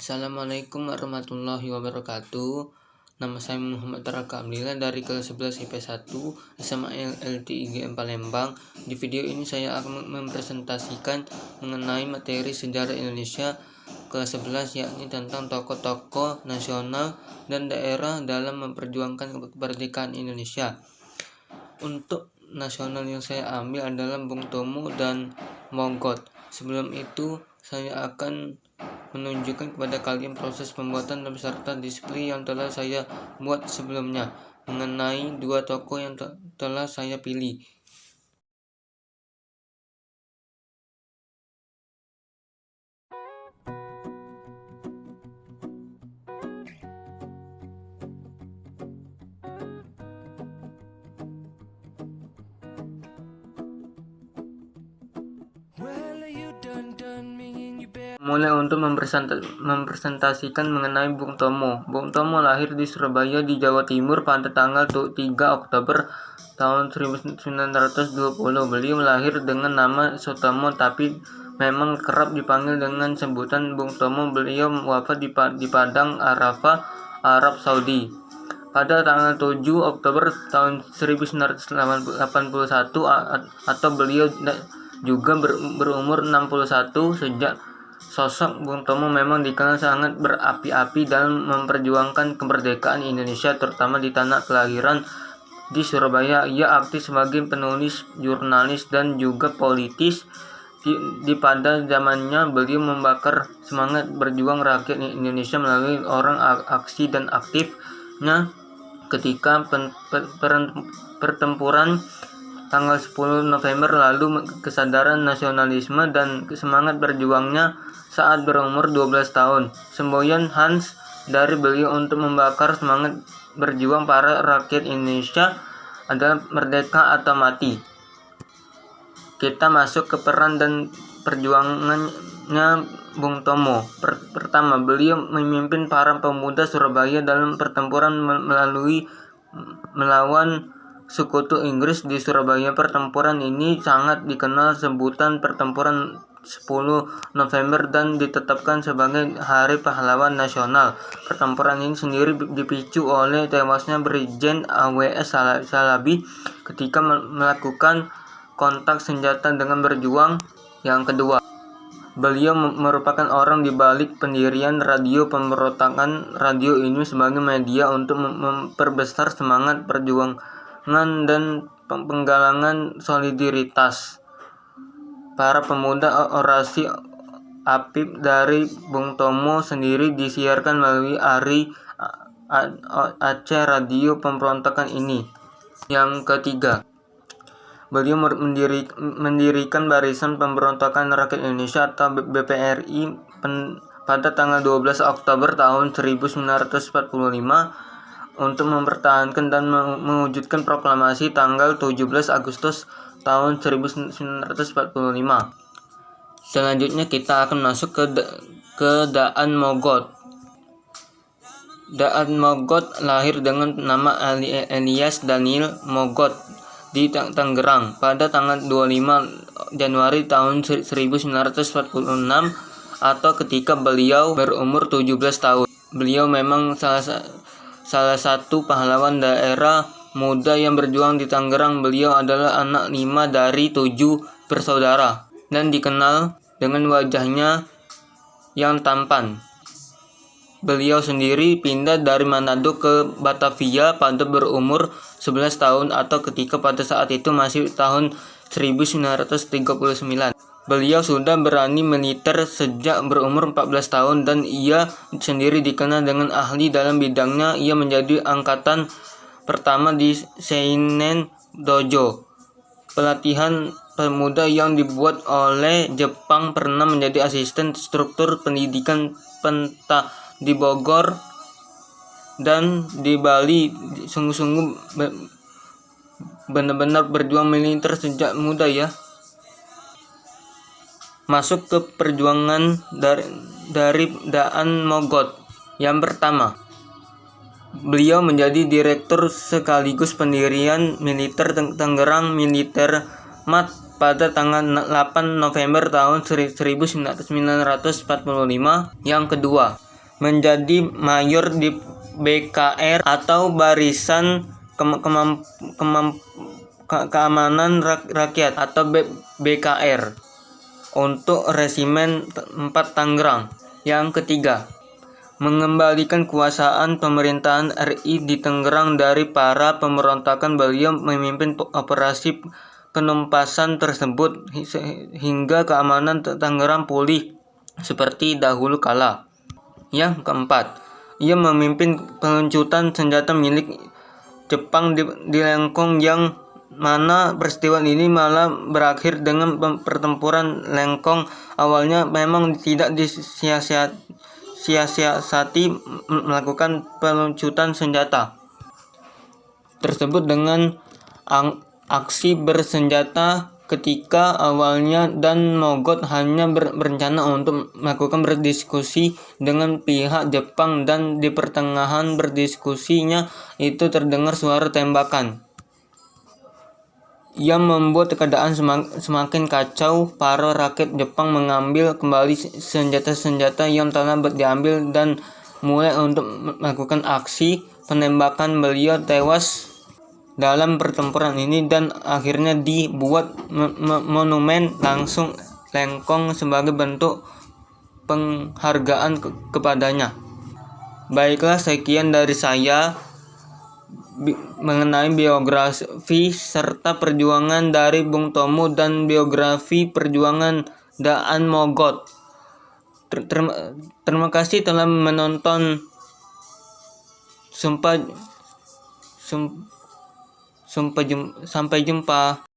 Assalamualaikum warahmatullahi wabarakatuh. Nama saya Muhammad Raka Abdillah dari kelas 11 IP1 SMA LTIGM Palembang. Di video ini saya akan mempresentasikan mengenai materi sejarah Indonesia kelas 11, yakni tentang tokoh-tokoh nasional dan daerah dalam memperjuangkan kemerdekaan Indonesia. Untuk nasional yang saya ambil adalah Bung Tomo dan Mogot. Sebelum itu saya akan menunjukkan kepada kalian proses pembuatan beserta display yang telah saya buat sebelumnya mengenai dua tokoh yang telah saya pilih. Mulai untuk mempresentasikan mengenai Bung Tomo. Bung Tomo lahir di Surabaya di Jawa Timur pada tanggal 3 Oktober tahun 1920. Beliau lahir dengan nama Sutomo tapi memang kerap dipanggil dengan sebutan Bung Tomo. Beliau wafat di Padang Arafah, Arab Saudi pada tanggal 7 Oktober tahun 1981 atau beliau juga berumur 61. Sejak sosok Bung Tomo memang dikenal sangat berapi-api dalam memperjuangkan kemerdekaan Indonesia, terutama di tanah kelahiran di Surabaya. Ia aktif sebagai penulis, jurnalis, dan juga politis. Pada zamannya beliau membakar semangat berjuang rakyat Indonesia melalui orang aksi dan aktifnya ketika pertempuran tanggal 10 November lalu. Kesadaran nasionalisme dan semangat berjuangnya saat berumur 12 tahun. Semboyan Hans dari beliau untuk membakar semangat berjuang para rakyat Indonesia adalah merdeka atau mati. Kita masuk ke peran dan perjuangannya Bung Tomo. Pertama, beliau memimpin para pemuda Surabaya dalam pertempuran melawan sekutu Inggris di Surabaya. Pertempuran ini sangat dikenal sebutan Pertempuran 10 November dan ditetapkan sebagai Hari Pahlawan Nasional. Pertempuran ini sendiri dipicu oleh tewasnya Brigjen AWS Salabi ketika melakukan kontak senjata dengan berjuang. Yang kedua, beliau merupakan orang di balik pendirian radio pemberontakan. Radio ini sebagai media untuk memperbesar semangat perjuangan dan penggalangan solidaritas para pemuda. Orasi apik dari Bung Tomo sendiri disiarkan melalui Aceh Radio pemberontakan ini. Yang ketiga, beliau mendirikan Barisan Pemberontakan Rakyat Indonesia atau BPRI pada tanggal 12 Oktober tahun 1945 untuk mempertahankan dan mewujudkan proklamasi tanggal 17 Agustus tahun 1945. Selanjutnya kita akan masuk ke Daan Mogot. Daan Mogot lahir dengan nama Elias Daniel Mogot di Tangerang pada tanggal 25 Januari tahun 1946 atau ketika beliau berumur 17 tahun. Beliau memang salah satu pahlawan daerah muda yang berjuang di Tangerang. Beliau adalah anak 5 dari 7 bersaudara dan dikenal dengan wajahnya yang tampan. Beliau sendiri pindah dari Manado ke Batavia pada berumur 11 tahun atau ketika pada saat itu masih tahun 1939. Beliau sudah berani militer sejak berumur 14 tahun dan ia sendiri dikenal dengan ahli dalam bidangnya. Ia menjadi angkatan pertama di Seinen Dojo, pelatihan pemuda yang dibuat oleh Jepang. Pernah menjadi asisten struktur pendidikan Penta di Bogor dan di Bali. Sungguh-sungguh benar-benar berjuang militer sejak muda ya. Masuk ke perjuangan dari Daan Mogot. Yang pertama, beliau menjadi direktur sekaligus pendirian militer Tangerang Militer Mat pada tanggal 8 November tahun 1945. Yang kedua, menjadi mayor di BKR atau Barisan Keamanan Rakyat atau BKR untuk Resimen 4 Tangerang. Yang ketiga, mengembalikan kekuasaan pemerintahan RI di Tangerang dari para pemberontakan. Beliau memimpin operasi penumpasan tersebut hingga keamanan Tangerang pulih seperti dahulu kala. Yang keempat, ia memimpin peluncuran senjata milik Jepang di Lengkong, yang mana peristiwa ini malah berakhir dengan pertempuran Lengkong. Awalnya memang tidak disiasati melakukan peluncuran senjata tersebut dengan aksi bersenjata ketika awalnya, dan Mogot hanya berencana untuk melakukan berdiskusi dengan pihak Jepang, dan di pertengahan berdiskusinya itu terdengar suara tembakan yang membuat keadaan semakin kacau. Para rakyat Jepang mengambil kembali senjata-senjata yang telah diambil dan mulai untuk melakukan aksi penembakan. Beliau tewas dalam pertempuran ini, dan akhirnya dibuat monumen langsung Lengkong sebagai bentuk penghargaan kepadanya. Baiklah, sekian dari saya mengenai biografi serta perjuangan dari Bung Tomo dan biografi perjuangan Daan Mogot. Terima kasih telah menonton. Sampai jumpa.